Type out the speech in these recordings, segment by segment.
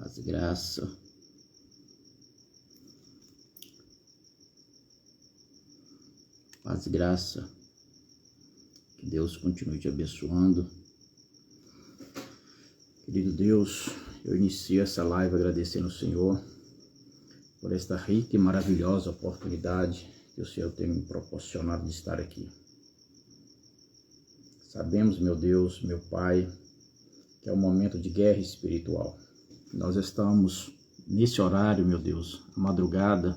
Paz e graça. Paz e graça. Que Deus continue te abençoando. Querido Deus, eu inicio essa live agradecendo ao Senhor por esta rica e maravilhosa oportunidade que o Senhor tem me proporcionado de estar aqui. Sabemos, meu Deus, meu Pai, que é um momento de guerra espiritual. Nós estamos nesse horário, meu Deus, a madrugada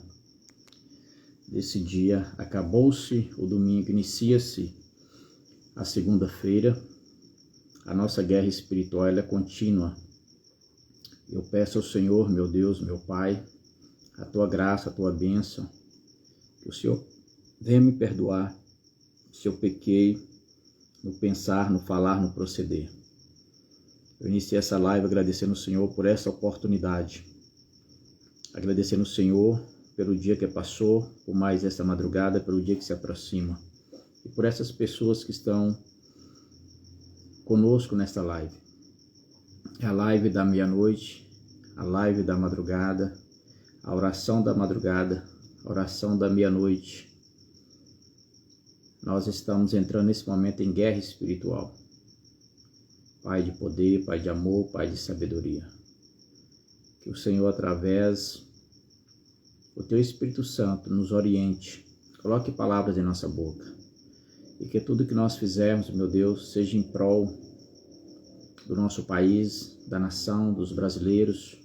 desse dia. Acabou-se o domingo, inicia-se a segunda-feira. A nossa guerra espiritual ela é contínua. Eu peço ao Senhor, meu Deus, meu Pai, a Tua graça, a Tua bênção, que o Senhor venha me perdoar se eu pequei no pensar, no falar, no proceder. Eu iniciei essa live agradecendo ao Senhor por essa oportunidade, agradecendo ao Senhor pelo dia que passou, por mais essa madrugada, pelo dia que se aproxima, e por essas pessoas que estão conosco nesta live. A live da meia-noite, a live da madrugada, a oração da madrugada, a oração da meia-noite. Nós estamos entrando nesse momento em guerra espiritual. Pai de poder, Pai de amor, Pai de sabedoria. Que o Senhor, através do Teu Espírito Santo, nos oriente, coloque palavras em nossa boca. E que tudo que nós fizermos, meu Deus, seja em prol do nosso país, da nação, dos brasileiros,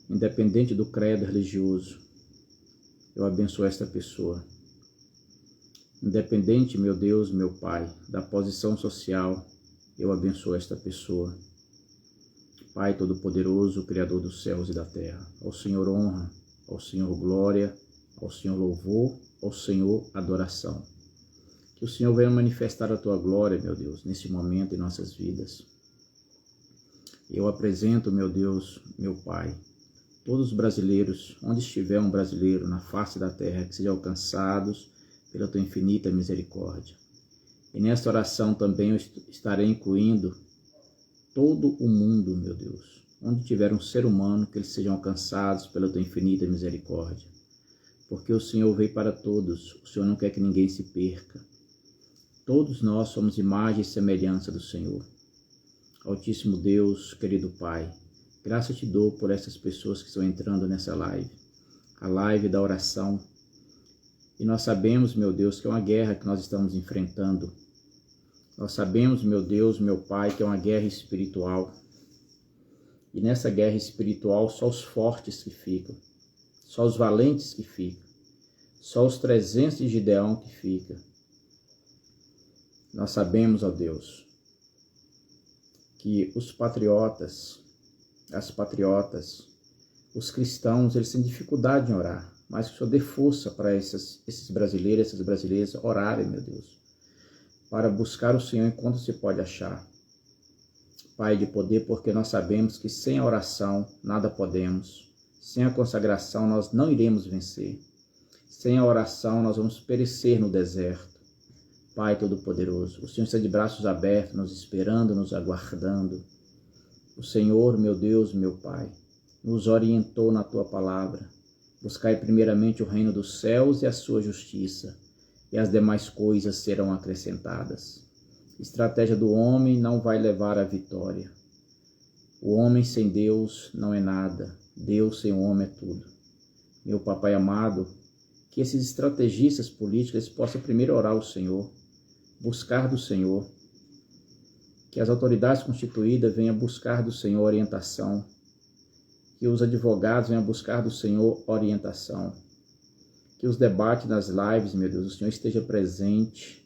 independente do credo religioso. Eu abençoo esta pessoa. Independente, meu Deus, meu Pai, da posição social, eu abençoo esta pessoa. Pai Todo-Poderoso, Criador dos céus e da terra, ao Senhor honra, ao Senhor glória, ao Senhor louvor, ao Senhor adoração. Que o Senhor venha manifestar a Tua glória, meu Deus, nesse momento em nossas vidas. Eu apresento, meu Deus, meu Pai, todos os brasileiros, onde estiver um brasileiro na face da terra, que sejam alcançados pela Tua infinita misericórdia. E nesta oração também eu estarei incluindo todo o mundo, meu Deus. Onde tiver um ser humano, que eles sejam alcançados pela Tua infinita misericórdia. Porque o Senhor veio para todos, o Senhor não quer que ninguém se perca. Todos nós somos imagem e semelhança do Senhor. Altíssimo Deus, querido Pai, graça te dou por essas pessoas que estão entrando nessa live. A live da oração. E nós sabemos, meu Deus, que é uma guerra que nós estamos enfrentando. Nós sabemos, meu Deus, meu Pai, que é uma guerra espiritual. E nessa guerra espiritual, só os fortes que ficam. Só os valentes que ficam. Só os 300 de Gideão que ficam. Nós sabemos, ó Deus, que os patriotas, as patriotas, os cristãos, eles têm dificuldade em orar. Mas que o Senhor dê força para esses brasileiros, essas brasileiras orarem, meu Deus, para buscar o Senhor enquanto se pode achar. Pai de poder, porque nós sabemos que sem a oração nada podemos. Sem a consagração nós não iremos vencer. Sem a oração nós vamos perecer no deserto. Pai Todo-Poderoso, o Senhor está de braços abertos, nos esperando, nos aguardando. O Senhor, meu Deus, meu Pai, nos orientou na Tua palavra. Buscai primeiramente o reino dos céus e a sua justiça, e as demais coisas serão acrescentadas. Estratégia do homem não vai levar à vitória. O homem sem Deus não é nada. Deus sem o homem é tudo. Meu Papai amado, que esses estrategistas políticos possam primeiro orar ao Senhor, buscar do Senhor, que as autoridades constituídas venham buscar do Senhor orientação, que os advogados venham buscar do Senhor orientação, que os debates nas lives, meu Deus, o Senhor esteja presente,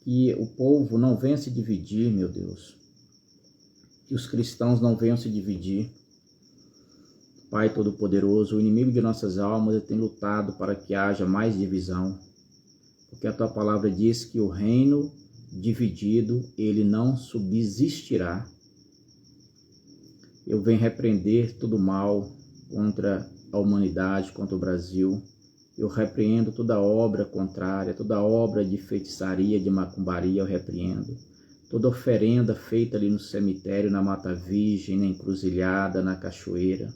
que o povo não venha se dividir, meu Deus, que os cristãos não venham se dividir. Pai Todo-Poderoso, o inimigo de nossas almas tem lutado para que haja mais divisão, porque a Tua palavra diz que o reino dividido, ele não subsistirá. Eu venho repreender todo mal contra a humanidade, contra o Brasil. Eu repreendo toda obra contrária, toda obra de feitiçaria, de macumbaria, eu repreendo. toda oferenda feita ali no cemitério, na Mata Virgem, na encruzilhada, na cachoeira,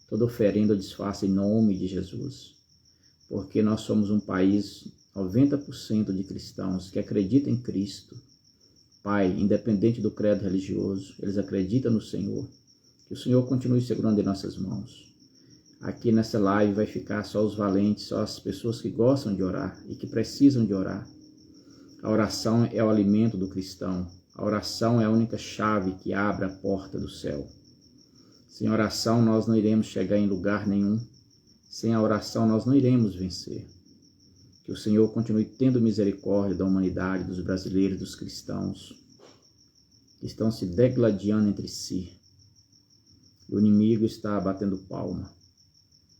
toda oferenda eu desfaço em nome de Jesus, porque nós somos um país 90% de cristãos que acreditam em Cristo. Pai, independente do credo religioso, eles acreditam no Senhor. Que o Senhor continue segurando em nossas mãos. Aqui nessa live vai ficar só os valentes, só as pessoas que gostam de orar e que precisam de orar. A oração é o alimento do cristão. A oração é a única chave que abre a porta do céu. Sem oração nós não iremos chegar em lugar nenhum. Sem a oração nós não iremos vencer. Que o Senhor continue tendo misericórdia da humanidade, dos brasileiros, dos cristãos, que estão se degladiando entre si. O inimigo está batendo palma.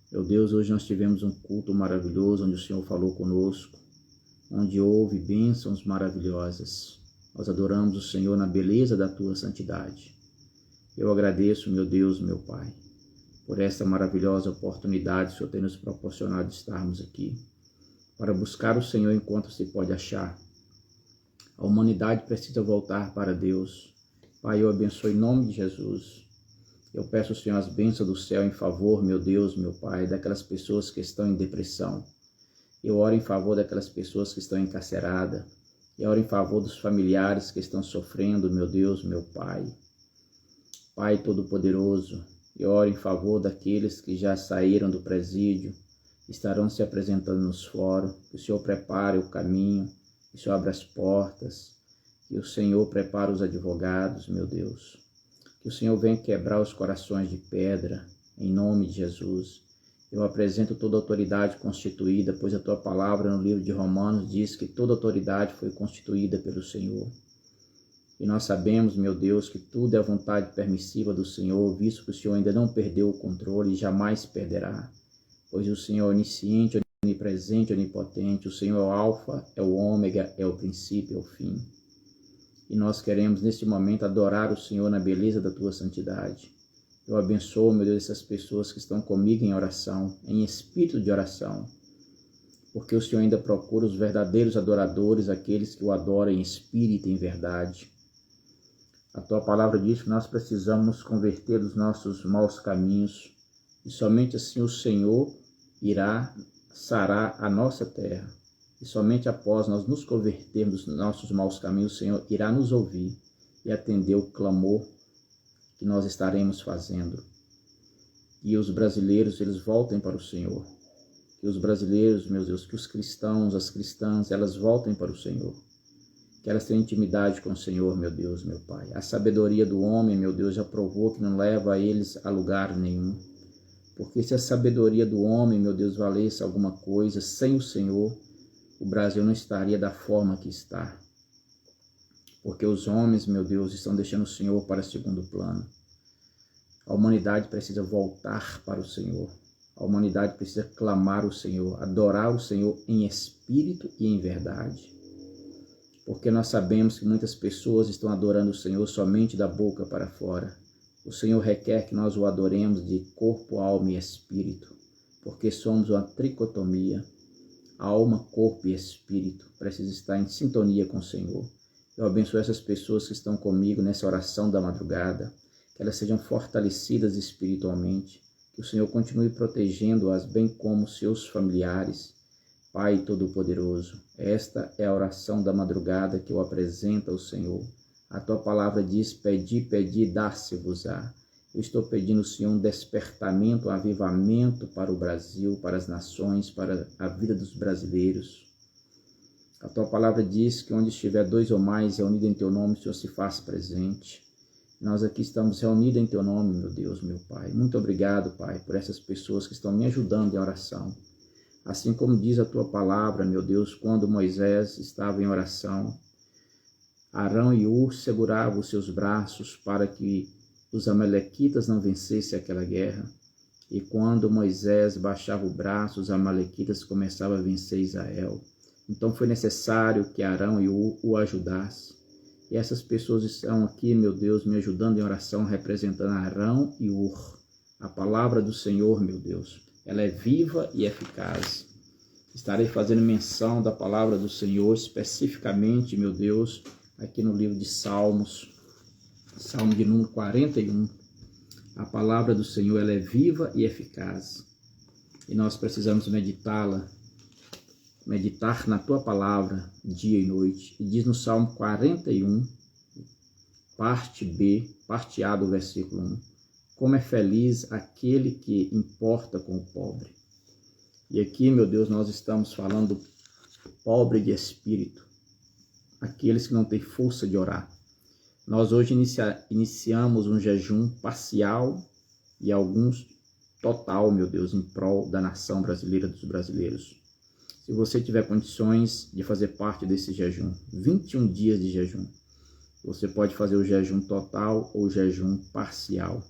Meu Deus, hoje nós tivemos um culto maravilhoso, onde o Senhor falou conosco, onde houve bênçãos maravilhosas. Nós adoramos o Senhor na beleza da Tua santidade. Eu agradeço, meu Deus, meu Pai, por esta maravilhosa oportunidade que o Senhor tem nos proporcionado de estarmos aqui, para buscar o Senhor enquanto se pode achar. A humanidade precisa voltar para Deus. Pai, eu abençoo em nome de Jesus. Eu peço ao Senhor as bênçãos do céu em favor, meu Deus, meu Pai, daquelas pessoas que estão em depressão. Eu oro em favor daquelas pessoas que estão encarceradas. Eu oro em favor dos familiares que estão sofrendo, meu Deus, meu Pai. Pai Todo-Poderoso, eu oro em favor daqueles que já saíram do presídio, estarão se apresentando nos fóruns, que o Senhor prepare o caminho, que o Senhor abra as portas, que o Senhor prepare os advogados, meu Deus. Que o Senhor venha quebrar os corações de pedra, em nome de Jesus. Eu apresento toda a autoridade constituída, pois a Tua palavra no livro de Romanos diz que toda autoridade foi constituída pelo Senhor. E nós sabemos, meu Deus, que tudo é a vontade permissiva do Senhor, visto que o Senhor ainda não perdeu o controle e jamais perderá. Pois o Senhor é onisciente, onipresente, onipotente, o Senhor é o alfa, é o ômega, é o princípio, é o fim. E nós queremos, neste momento, adorar o Senhor na beleza da Tua santidade. Eu abençoo, meu Deus, essas pessoas que estão comigo em oração, em espírito de oração, porque o Senhor ainda procura os verdadeiros adoradores, aqueles que o adoram em espírito e em verdade. A Tua palavra diz que nós precisamos nos converter dos nossos maus caminhos, e somente assim o Senhor irá sarar a nossa terra. E somente após nós nos convertermos dos nossos maus caminhos, o Senhor irá nos ouvir e atender o clamor que nós estaremos fazendo. E os brasileiros, eles voltem para o Senhor. Que os brasileiros, meu Deus, que os cristãos, as cristãs, elas voltem para o Senhor. Que elas tenham intimidade com o Senhor, meu Deus, meu Pai. A sabedoria do homem, meu Deus, já provou que não leva a eles a lugar nenhum. Porque se a sabedoria do homem, meu Deus, valesse alguma coisa, sem o Senhor, o Brasil não estaria da forma que está. Porque os homens, meu Deus, estão deixando o Senhor para segundo plano. A humanidade precisa voltar para o Senhor. A humanidade precisa clamar o Senhor, adorar o Senhor em espírito e em verdade. Porque nós sabemos que muitas pessoas estão adorando o Senhor somente da boca para fora. O Senhor requer que nós o adoremos de corpo, alma e espírito. Porque somos uma tricotomia. Alma, corpo e espírito precisa estar em sintonia com o Senhor. Eu abençoo essas pessoas que estão comigo nessa oração da madrugada, que elas sejam fortalecidas espiritualmente, que o Senhor continue protegendo-as, bem como seus familiares. Pai Todo-Poderoso, esta é a oração da madrugada que eu apresento ao Senhor. A Tua palavra diz, pedi, pedi, dar-se-vos-á. Eu estou pedindo, Senhor, um despertamento, um avivamento para o Brasil, para as nações, para a vida dos brasileiros. A Tua palavra diz que onde estiver 2 ou mais reunidos em Teu nome, o Senhor se faz presente. Nós aqui estamos reunidos em Teu nome, meu Deus, meu Pai. Muito obrigado, Pai, por essas pessoas que estão me ajudando em oração. Assim como diz a Tua palavra, meu Deus, quando Moisés estava em oração, Arão e Hur seguravam os seus braços para que os amalequitas não vencessem aquela guerra. E quando Moisés baixava o braço, os amalequitas começavam a vencer Israel. Então foi necessário que Arão e Hur o ajudassem. E essas pessoas estão aqui, meu Deus, me ajudando em oração, representando Arão e Hur. A palavra do Senhor, meu Deus, ela é viva e eficaz. Estarei fazendo menção da palavra do Senhor, especificamente, meu Deus, aqui no livro de Salmos, Salmo de número 41. A palavra do Senhor, ela é viva e eficaz. E nós precisamos meditá-la, meditar na tua palavra dia e noite. E diz no Salmo 41, parte B, parte A do versículo 1, como é feliz aquele que importa com o pobre. E aqui, meu Deus, nós estamos falando do pobre de espírito, aqueles que não têm força de orar. Nós hoje iniciamos um jejum parcial e alguns total, meu Deus, em prol da nação brasileira, dos brasileiros. Se você tiver condições de fazer parte desse jejum, 21 dias de jejum, você pode fazer o jejum total ou o jejum parcial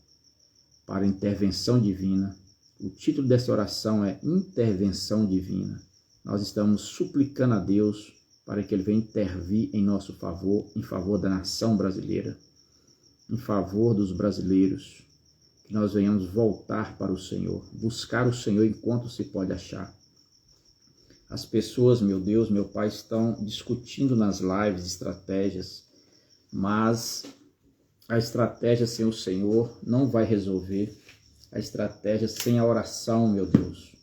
para intervenção divina. O título dessa oração é Intervenção Divina. Nós estamos suplicando a Deus para que Ele venha intervir em nosso favor, em favor da nação brasileira, em favor dos brasileiros, que nós venhamos voltar para o Senhor, buscar o Senhor enquanto se pode achar. As pessoas, meu Deus, meu Pai, estão discutindo nas lives estratégias, mas a estratégia sem o Senhor não vai resolver. A estratégia sem a oração, meu Deus,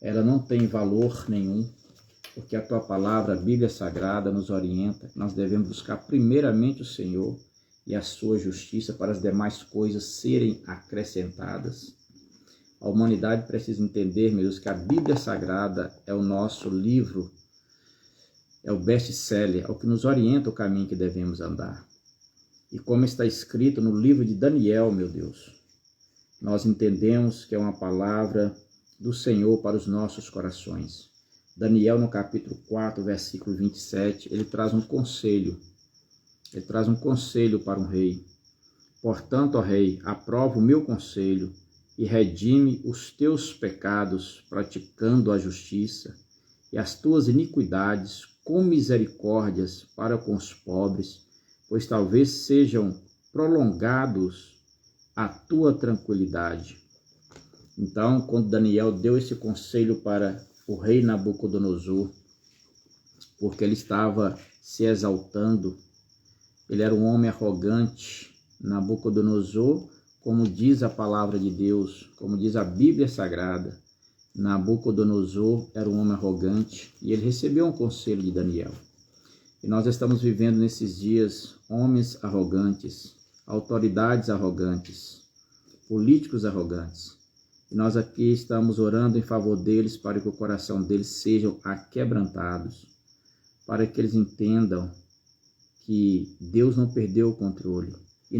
ela não tem valor nenhum, porque a tua palavra, a Bíblia Sagrada, nos orienta que nós devemos buscar primeiramente o Senhor e a sua justiça para as demais coisas serem acrescentadas. A humanidade precisa entender, meu Deus, que a Bíblia Sagrada é o nosso livro, é o best-seller, é o que nos orienta o caminho que devemos andar. E como está escrito no livro de Daniel, meu Deus, nós entendemos que é uma palavra do Senhor para os nossos corações. Daniel, no capítulo 4, versículo 27, ele traz um conselho. Ele traz um conselho para um rei. Portanto, ó rei, aprova o meu conselho e redime os teus pecados, praticando a justiça, e as tuas iniquidades com misericórdias para com os pobres, pois talvez sejam prolongados a tua tranquilidade. Então, quando Daniel deu esse conselho para o rei Nabucodonosor, porque ele estava se exaltando, ele era um homem arrogante. Nabucodonosor, como diz a palavra de Deus, como diz a Bíblia Sagrada, Nabucodonosor era um homem arrogante e ele recebeu um conselho de Daniel. E nós estamos vivendo nesses dias homens arrogantes, autoridades arrogantes, políticos arrogantes. E nós aqui estamos orando em favor deles para que o coração deles sejam aquebrantados, para que eles entendam que Deus não perdeu o controle. E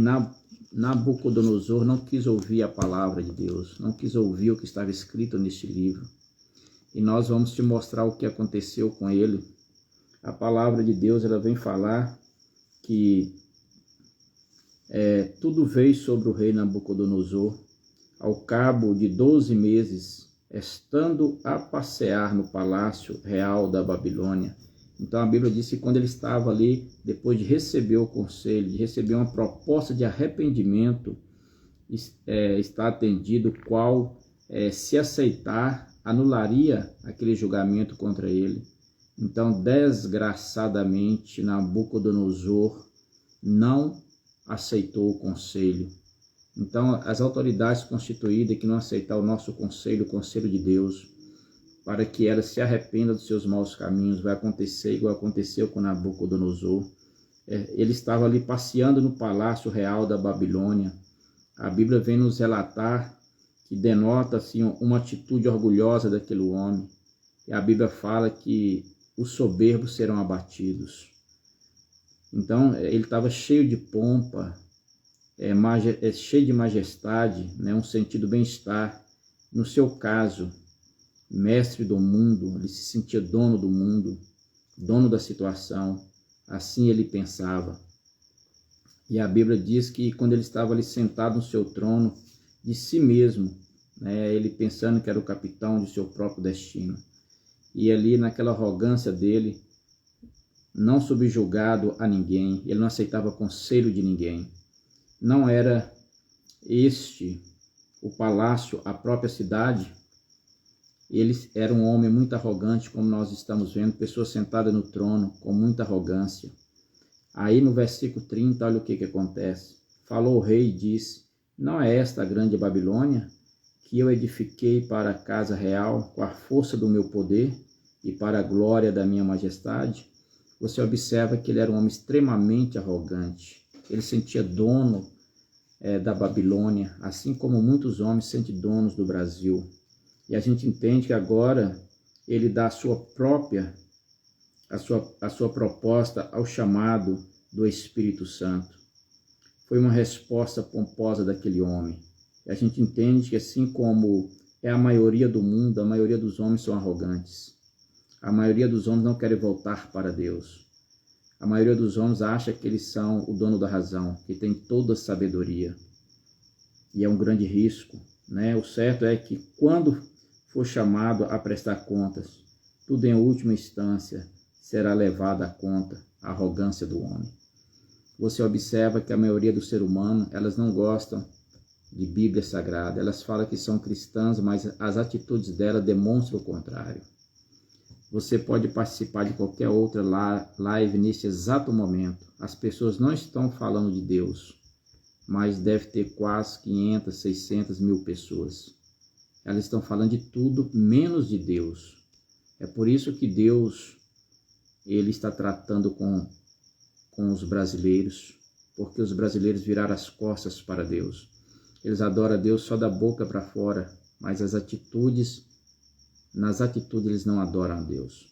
Nabucodonosor não quis ouvir a palavra de Deus, não quis ouvir o que estava escrito neste livro. E nós vamos te mostrar o que aconteceu com ele. A palavra de Deus, ela vem falar que tudo veio sobre o rei Nabucodonosor ao cabo de 12 meses, estando a passear no palácio real da Babilônia. Então a Bíblia diz que quando ele estava ali, depois de receber o conselho, de receber uma proposta de arrependimento, está atendido, qual, se aceitar, anularia aquele julgamento contra ele. Então, desgraçadamente, Nabucodonosor não aceitou o conselho. Então, as autoridades constituídas que não aceitar o nosso conselho, o conselho de Deus, para que elas se arrependam dos seus maus caminhos, vai acontecer igual aconteceu com Nabucodonosor. Ele estava ali passeando no palácio real da Babilônia. A Bíblia vem nos relatar que denota assim, uma atitude orgulhosa daquele homem. E a Bíblia fala que os soberbos serão abatidos. Então, ele estava cheio de pompa, cheio de majestade, né, um sentido bem-estar. No seu caso, mestre do mundo, ele se sentia dono do mundo, dono da situação, assim ele pensava. E a Bíblia diz que quando ele estava ali sentado no seu trono, de si mesmo, né, ele pensando que era o capitão de seu próprio destino, e ali naquela arrogância dele, não subjugado a ninguém, ele não aceitava conselho de ninguém. Não era este o palácio, a própria cidade. Ele era um homem muito arrogante, como nós estamos vendo, pessoas sentadas no trono com muita arrogância. Aí no versículo 30, olha o que acontece. Falou o rei e disse: não é esta a grande Babilônia, que eu edifiquei para a casa real com a força do meu poder e para a glória da minha majestade? Você observa que ele era um homem extremamente arrogante. Ele sentia dono da Babilônia, assim como muitos homens sentem donos do Brasil. E a gente entende que agora ele dá a sua proposta ao chamado do Espírito Santo. Foi uma resposta pomposa daquele homem. E a gente entende que assim como é a maioria do mundo, a maioria dos homens são arrogantes. A maioria dos homens não querem voltar para Deus. A maioria dos homens acha que eles são o dono da razão, que tem toda a sabedoria. E é um grande risco, né? O certo é que quando for chamado a prestar contas, tudo em última instância será levado à conta, a arrogância do homem. Você observa que a maioria do ser humano, elas não gostam de Bíblia Sagrada. Elas falam que são cristãs, mas as atitudes delas demonstram o contrário. Você pode participar de qualquer outra live nesse exato momento. As pessoas não estão falando de Deus, mas deve ter quase 500, 600 mil pessoas. Elas estão falando de tudo menos de Deus. É por isso que Deus ele está tratando com os brasileiros, porque os brasileiros viraram as costas para Deus. Eles adoram a Deus só da boca para fora, mas nas atitudes eles não adoram a Deus.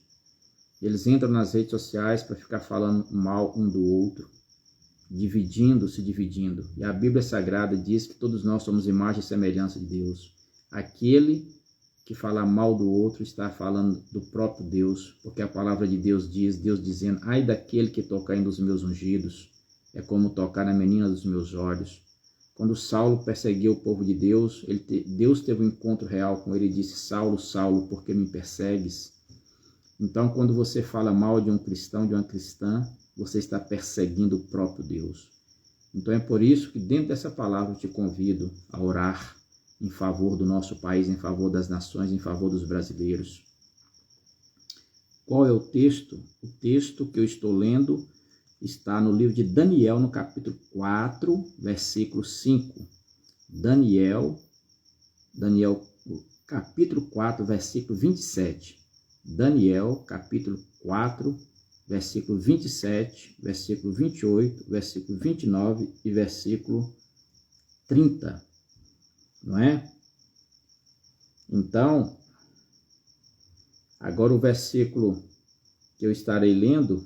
Eles entram nas redes sociais para ficar falando mal um do outro, se dividindo. E a Bíblia Sagrada diz que todos nós somos imagem e semelhança de Deus. Aquele que fala mal do outro está falando do próprio Deus, porque a palavra de Deus diz, Deus dizendo: ai daquele que tocar em dos meus ungidos, é como tocar na menina dos meus olhos. Quando Saulo perseguiu o povo de Deus, Deus teve um encontro real com ele e disse: Saulo, Saulo, por que me persegues? Então, quando você fala mal de um cristão, de uma cristã, você está perseguindo o próprio Deus. Então é por isso que dentro dessa palavra eu te convido a orar em favor do nosso país, em favor das nações, em favor dos brasileiros. Qual é o texto? O texto que eu estou lendo está no livro de Daniel, no capítulo 4, versículo 5. Daniel, capítulo 4, versículo 27. Daniel, capítulo 4, versículo 27, versículo 28, versículo 29 e versículo 30. Não é? Então, agora o versículo que eu estarei lendo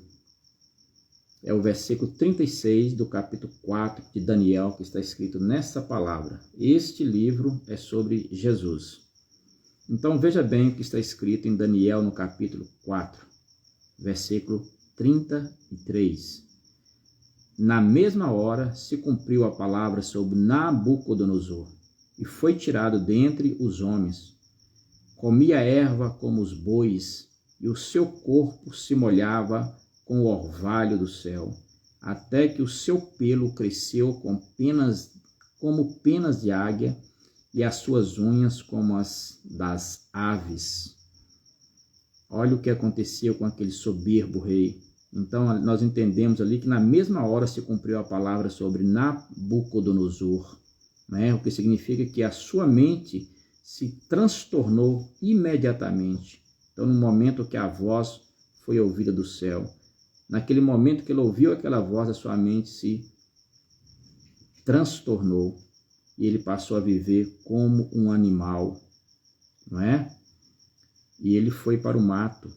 é o versículo 36 do capítulo 4 de Daniel, que está escrito nessa palavra. Este livro é sobre Jesus. Então veja bem o que está escrito em Daniel no capítulo 4, versículo 33. Na mesma hora se cumpriu a palavra sobre Nabucodonosor, e foi tirado dentre os homens. Comia erva como os bois, e o seu corpo se molhava com o orvalho do céu, até que o seu pelo cresceu como penas de águia, e as suas unhas como as das aves. Olha o que aconteceu com aquele soberbo rei. Então nós entendemos ali que na mesma hora se cumpriu a palavra sobre Nabucodonosor, né? O que significa que a sua mente se transtornou imediatamente. Então no momento que a voz foi ouvida do céu, naquele momento que ele ouviu aquela voz, a sua mente se transtornou e ele passou a viver como um animal, não é? E ele foi para o mato.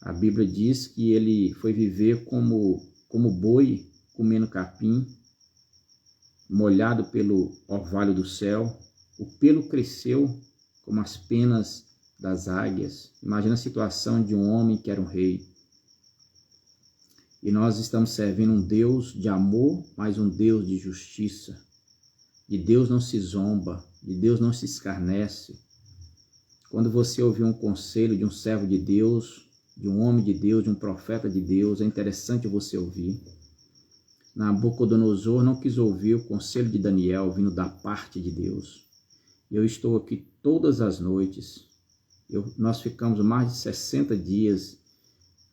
A Bíblia diz que ele foi viver como boi, comendo capim, molhado pelo orvalho do céu. O pelo cresceu como as penas das águias. Imagina a situação de um homem que era um rei. E nós estamos servindo um Deus de amor, mas um Deus de justiça. De Deus não se zomba, de Deus não se escarnece. Quando você ouvir um conselho de um servo de Deus, de um homem de Deus, de um profeta de Deus, é interessante você ouvir. Nabucodonosor não quis ouvir o conselho de Daniel vindo da parte de Deus. Eu estou aqui todas as noites. Nós ficamos mais de 60 dias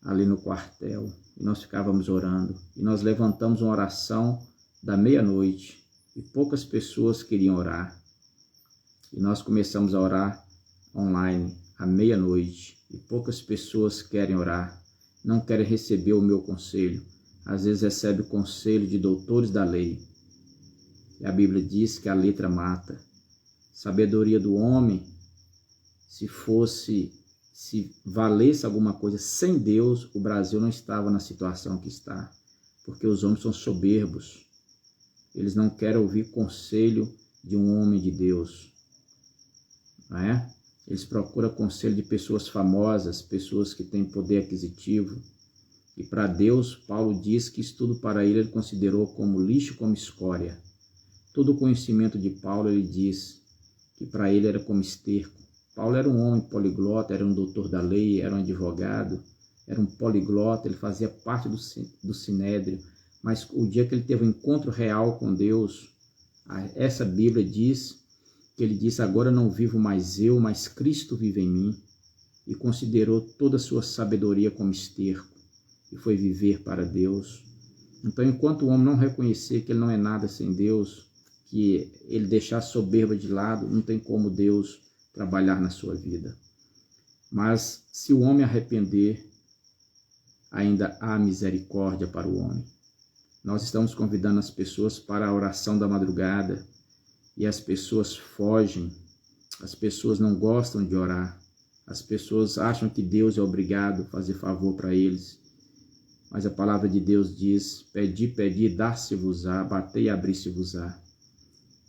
ali no quartel, e nós ficávamos orando, e nós levantamos uma oração da meia-noite, e poucas pessoas queriam orar, e nós começamos a orar online à meia-noite, e poucas pessoas querem orar, não querem receber o meu conselho, às vezes recebe o conselho de doutores da lei, e a Bíblia diz que a letra mata. Sabedoria do homem, se valesse alguma coisa sem Deus, o Brasil não estava na situação que está, porque os homens são soberbos, eles não querem ouvir conselho de um homem de Deus, não é? Eles procuram conselho de pessoas famosas, pessoas que têm poder aquisitivo, e para Deus, Paulo diz que isso tudo para ele considerou como lixo, como escória. Todo o conhecimento de Paulo, ele diz que para ele era como esterco. Paulo era um homem poliglota, era um doutor da lei, era um advogado, era um poliglota, ele fazia parte do Sinédrio, mas o dia que ele teve um encontro real com Deus, essa Bíblia diz que ele disse: agora não vivo mais eu, mas Cristo vive em mim, e considerou toda a sua sabedoria como esterco, e foi viver para Deus. Então, enquanto o homem não reconhecer que ele não é nada sem Deus, que ele deixar a soberba de lado, não tem como Deus trabalhar na sua vida. Mas se o homem arrepender, ainda há misericórdia para o homem. Nós estamos convidando as pessoas para a oração da madrugada e as pessoas fogem, as pessoas não gostam de orar, as pessoas acham que Deus é obrigado a fazer favor para eles. Mas a palavra de Deus diz: pedi, pedi, dar-se-vos-á, batei e abrir-se-vos-á.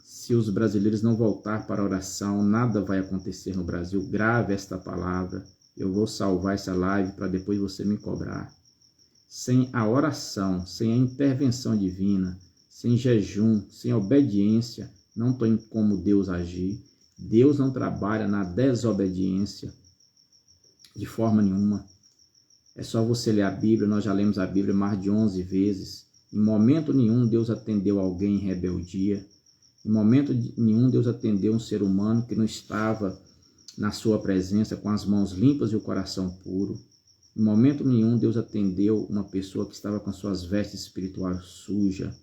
Se os brasileiros não voltar para a oração, nada vai acontecer no Brasil. Grave esta palavra. Eu vou salvar essa live para depois você me cobrar. Sem a oração, sem a intervenção divina, sem jejum, sem obediência, não tem como Deus agir. Deus não trabalha na desobediência de forma nenhuma. É só você ler a Bíblia, nós já lemos a Bíblia mais de 11 vezes. Em momento nenhum Deus atendeu alguém em rebeldia. Em momento nenhum Deus atendeu um ser humano que não estava na sua presença com as mãos limpas e o coração puro. Em momento nenhum Deus atendeu uma pessoa que estava com suas vestes espirituais sujas,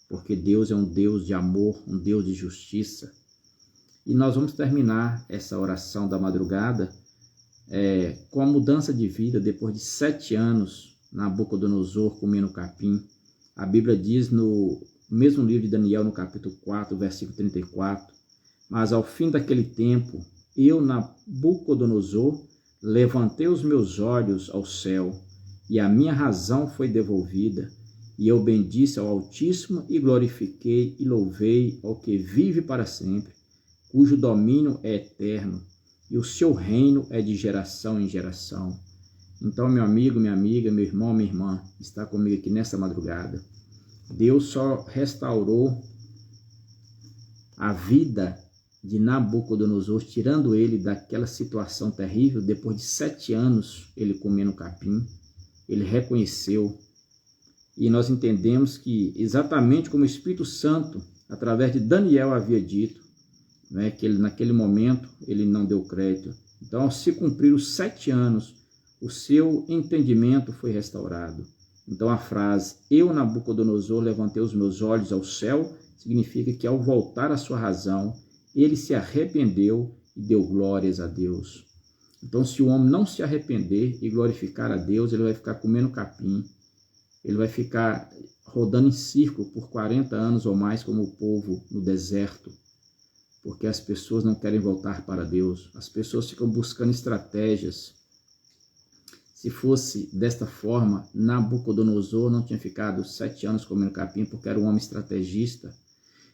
porque Deus é um Deus de amor, um Deus de justiça. E nós vamos terminar essa oração da madrugada com a mudança de vida depois de 7 anos Nabucodonosor comendo capim. A Bíblia diz no mesmo livro de Daniel, no capítulo 4, versículo 34, mas ao fim daquele tempo, eu, Nabucodonosor, levantei os meus olhos ao céu, e a minha razão foi devolvida, e eu bendisse ao Altíssimo, e glorifiquei e louvei ao que vive para sempre, cujo domínio é eterno, e o seu reino é de geração em geração. Então, meu amigo, minha amiga, meu irmão, minha irmã, está comigo aqui nessa madrugada. Deus só restaurou a vida de Nabucodonosor, tirando ele daquela situação terrível, depois de 7 anos ele comendo capim. Ele reconheceu. E nós entendemos que, exatamente como o Espírito Santo, através de Daniel, havia dito, né, que ele, naquele momento ele não deu crédito. Então, ao se cumprir os 7 anos, o seu entendimento foi restaurado. Então a frase, eu, Nabucodonosor, levantei os meus olhos ao céu, significa que ao voltar à sua razão, ele se arrependeu e deu glórias a Deus. Então, se o homem não se arrepender e glorificar a Deus, ele vai ficar comendo capim, ele vai ficar rodando em círculo por 40 anos ou mais como o povo no deserto, porque as pessoas não querem voltar para Deus, as pessoas ficam buscando estratégias. Se fosse desta forma, Nabucodonosor não tinha ficado 7 anos comendo capim, porque era um homem estrategista.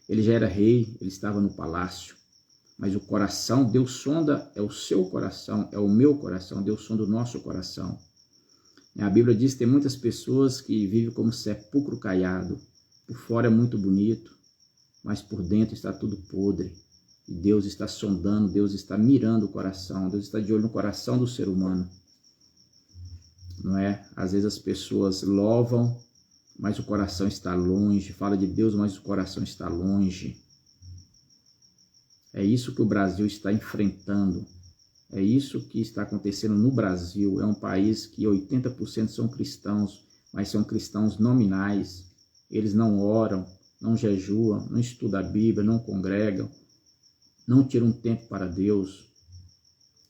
Ele já era rei, ele estava no palácio. Mas o coração, Deus sonda, é o seu coração, é o meu coração, Deus sonda o nosso coração. A Bíblia diz que tem muitas pessoas que vivem como sepulcro caiado. Por fora é muito bonito, mas por dentro está tudo podre. E Deus está sondando, Deus está mirando o coração, Deus está de olho no coração do ser humano. Não é? Às vezes as pessoas louvam, mas o coração está longe. Fala de Deus, mas o coração está longe. É isso que o Brasil está enfrentando. É isso que está acontecendo no Brasil. É um país que 80% são cristãos, mas são cristãos nominais. Eles não oram, não jejuam, não estudam a Bíblia, não congregam, não tiram tempo para Deus.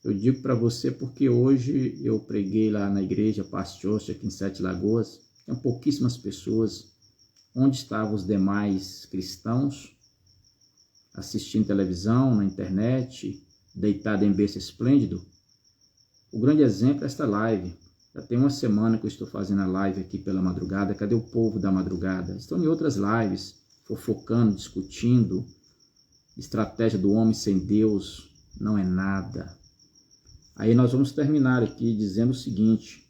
Eu digo para você porque hoje eu preguei lá na igreja Pastor aqui em Sete Lagoas. Tem pouquíssimas pessoas. Onde estavam os demais cristãos? Assistindo televisão, na internet, deitado em berço esplêndido. O grande exemplo é esta live. Já tem uma semana que eu estou fazendo a live aqui pela madrugada. Cadê o povo da madrugada? Estão em outras lives, fofocando, discutindo. Estratégia do homem sem Deus não é nada. Aí nós vamos terminar aqui dizendo o seguinte,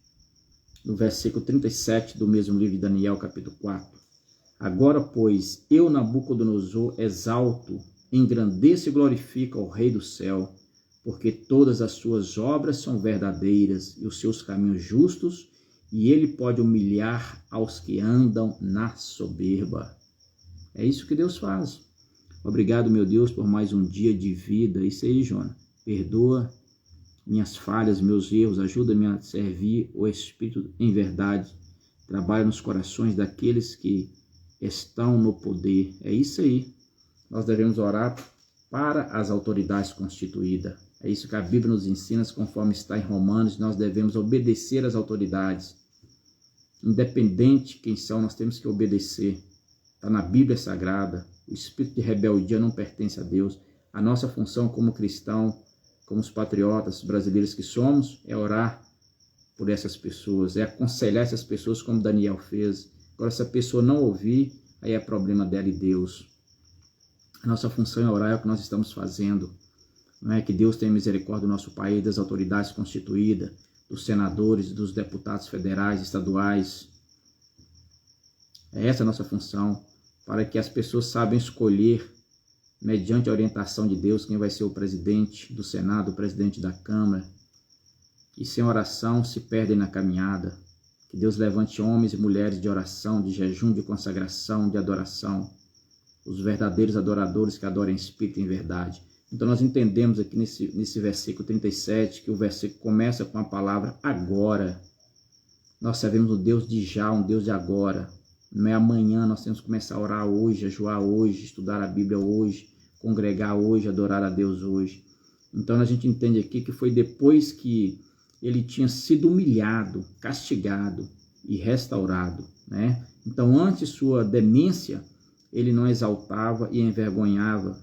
no versículo 37 do mesmo livro de Daniel, capítulo 4. Agora, pois, eu, Nabucodonosor, exalto, engrandeço e glorifico ao Rei do céu, porque todas as suas obras são verdadeiras e os seus caminhos justos, e ele pode humilhar aos que andam na soberba. É isso que Deus faz. Obrigado, meu Deus, por mais um dia de vida. Isso aí, Jona. Perdoa minhas falhas, meus erros, ajuda-me a servir o Espírito em verdade. Trabalha nos corações daqueles que estão no poder. É isso aí. Nós devemos orar para as autoridades constituídas. É isso que a Bíblia nos ensina, conforme está em Romanos, nós devemos obedecer às autoridades. Independente quem são, nós temos que obedecer. Está na Bíblia Sagrada. O espírito de rebeldia não pertence a Deus. A nossa função como cristão, como os patriotas brasileiros que somos, é orar por essas pessoas, é aconselhar essas pessoas como Daniel fez. Agora, se a pessoa não ouvir, aí é problema dela e Deus. A nossa função é orar, é o que nós estamos fazendo. Não é que Deus tenha misericórdia do nosso país, das autoridades constituídas, dos senadores, dos deputados federais, estaduais. É essa a nossa função, para que as pessoas saibam escolher, mediante a orientação de Deus, quem vai ser o presidente do Senado, o presidente da Câmara. E sem oração se perdem na caminhada. Que Deus levante homens e mulheres de oração, de jejum, de consagração, de adoração. Os verdadeiros adoradores que adorem espírito em verdade. Então nós entendemos aqui nesse versículo 37, que o versículo começa com a palavra agora. Nós sabemos um Deus de já, um Deus de agora. Não é amanhã, nós temos que começar a orar hoje, a jejuar hoje, estudar a Bíblia hoje, congregar hoje, adorar a Deus hoje. Então a gente entende aqui que foi depois que ele tinha sido humilhado, castigado e restaurado, né? Então antes sua demência, ele não exaltava e envergonhava,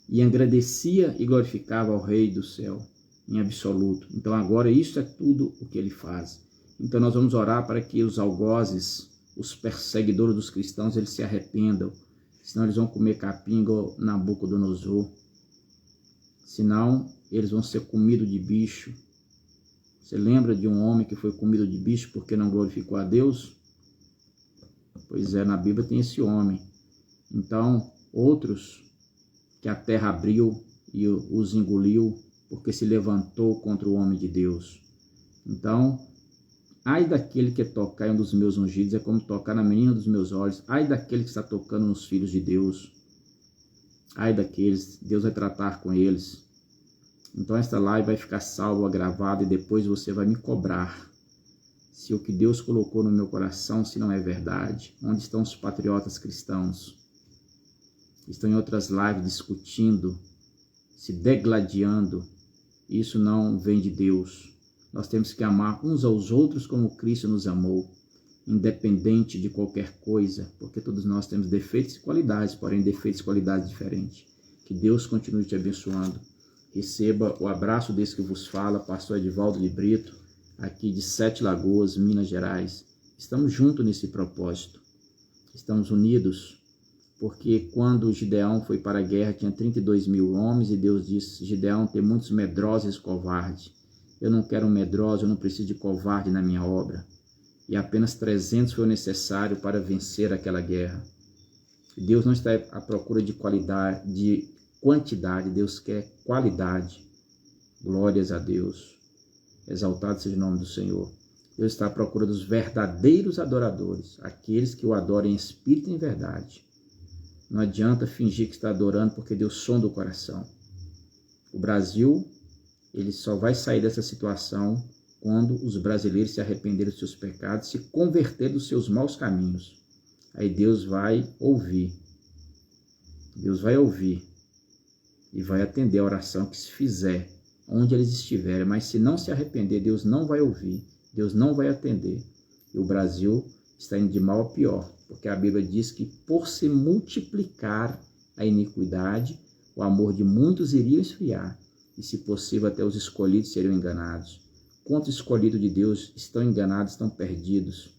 e agradecia e glorificava ao Rei do céu, em absoluto. Então agora isso é tudo o que ele faz. Então nós vamos orar para que os algozes, os perseguidores dos cristãos, eles se arrependam, senão eles vão comer capim igual Nabucodonosor, senão eles vão ser comidos de bicho. Você lembra de um homem que foi comido de bicho porque não glorificou a Deus? Pois é, na Bíblia tem esse homem. Então, outros que a terra abriu e os engoliu porque se levantou contra o homem de Deus. Então, ai daquele que tocar em um dos meus ungidos, é como tocar na menina dos meus olhos. Ai daquele que está tocando nos filhos de Deus. Ai daqueles, Deus vai tratar com eles. Então esta live vai ficar salva, gravada, e depois você vai me cobrar se o que Deus colocou no meu coração, se não é verdade. Onde estão os patriotas cristãos? Estão em outras lives discutindo, se degladiando. Isso não vem de Deus. Nós temos que amar uns aos outros como Cristo nos amou, independente de qualquer coisa, porque todos nós temos defeitos e qualidades, porém defeitos e qualidades diferentes. Que Deus continue te abençoando. Receba o abraço desse que vos fala, pastor Edivaldo de Brito, aqui de Sete Lagoas, Minas Gerais. Estamos juntos nesse propósito. Estamos unidos, porque quando Gideão foi para a guerra, tinha 32 mil homens, e Deus disse, Gideão, tem muitos medrosos e covardes. Eu não quero um medroso, eu não preciso de covarde na minha obra. E apenas 300 foi necessário para vencer aquela guerra. Deus não está à procura de qualidade, de quantidade, Deus quer qualidade. Glórias a Deus. Exaltado seja o nome do Senhor. Deus está à procura dos verdadeiros adoradores, aqueles que o adorem em espírito e em verdade. Não adianta fingir que está adorando, porque Deus sonda o coração. O Brasil, ele só vai sair dessa situação quando os brasileiros se arrependerem dos seus pecados, se converterem dos seus maus caminhos. Aí Deus vai ouvir. Deus vai ouvir e vai atender a oração que se fizer, onde eles estiverem. Mas se não se arrepender, Deus não vai ouvir, Deus não vai atender. E o Brasil está indo de mal a pior, porque a Bíblia diz que por se multiplicar a iniquidade, o amor de muitos iria esfriar, e se possível até os escolhidos seriam enganados. Quantos escolhidos de Deus estão enganados, estão perdidos?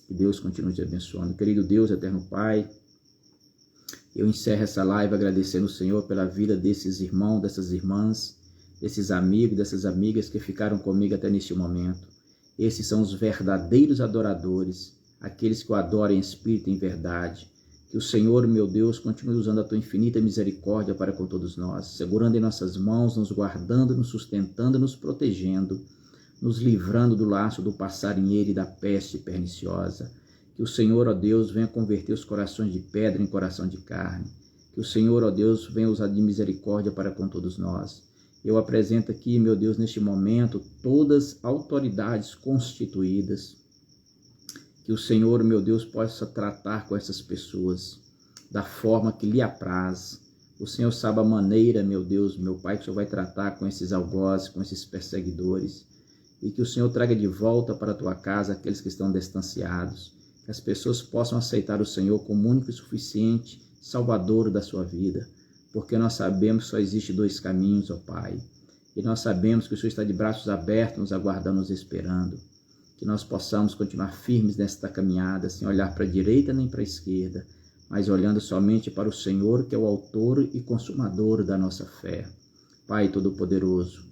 Que Deus continue te abençoando. Querido Deus, eterno Pai, eu encerro essa live agradecendo o Senhor pela vida desses irmãos, dessas irmãs, desses amigos, dessas amigas que ficaram comigo até neste momento. Esses são os verdadeiros adoradores, aqueles que o adoram em espírito e em verdade. Que o Senhor, meu Deus, continue usando a tua infinita misericórdia para com todos nós, segurando em nossas mãos, nos guardando, nos sustentando, nos protegendo, nos livrando do laço do passarinheiro e da peste perniciosa. Que o Senhor, ó Deus, venha converter os corações de pedra em coração de carne. Que o Senhor, ó Deus, venha usar de misericórdia para com todos nós. Eu apresento aqui, meu Deus, neste momento, todas as autoridades constituídas. Que o Senhor, meu Deus, possa tratar com essas pessoas da forma que lhe apraz. O Senhor sabe a maneira, meu Deus, meu Pai, que o Senhor vai tratar com esses algozes, com esses perseguidores. E que o Senhor traga de volta para a tua casa aqueles que estão distanciados. Que as pessoas possam aceitar o Senhor como único e suficiente Salvador da sua vida. Porque nós sabemos que só existe dois caminhos, ó Pai. E nós sabemos que o Senhor está de braços abertos, nos aguardando, nos esperando. Que nós possamos continuar firmes nesta caminhada, sem olhar para a direita nem para a esquerda, mas olhando somente para o Senhor, que é o autor e consumador da nossa fé. Pai Todo-Poderoso,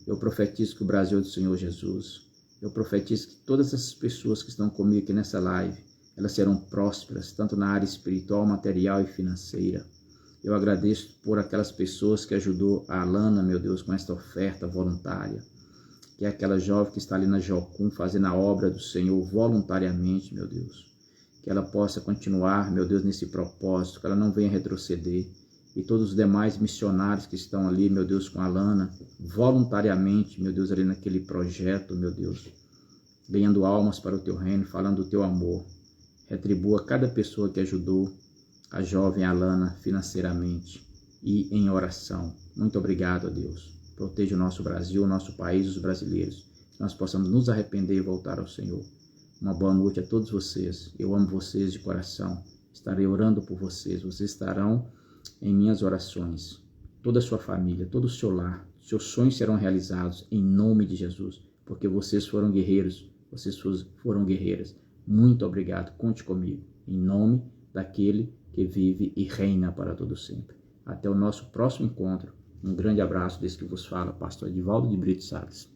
eu profetizo que o Brasil é do Senhor Jesus. Eu profetizo que todas essas pessoas que estão comigo aqui nessa live, elas serão prósperas, tanto na área espiritual, material e financeira. Eu agradeço por aquelas pessoas que ajudou a Alana, meu Deus, com esta oferta voluntária. Que é aquela jovem que está ali na Jocum, fazendo a obra do Senhor voluntariamente, meu Deus. Que ela possa continuar, meu Deus, nesse propósito, que ela não venha retroceder. E todos os demais missionários que estão ali, meu Deus, com a Alana, voluntariamente, meu Deus, ali naquele projeto, meu Deus, ganhando almas para o teu reino, falando do teu amor. Retribua cada pessoa que ajudou a jovem Alana financeiramente e em oração. Muito obrigado, a Deus. Proteja o nosso Brasil, o nosso país, os brasileiros. Que nós possamos nos arrepender e voltar ao Senhor. Uma boa noite a todos vocês. Eu amo vocês de coração. Estarei orando por vocês. Vocês estarão em minhas orações. Toda a sua família, todo o seu lar. Seus sonhos serão realizados em nome de Jesus. Porque vocês foram guerreiros. Vocês foram guerreiras. Muito obrigado. Conte comigo. Em nome daquele que vive e reina para todo sempre. Até o nosso próximo encontro. Um grande abraço desse que vos fala, pastor Edivaldo de Brito Salles.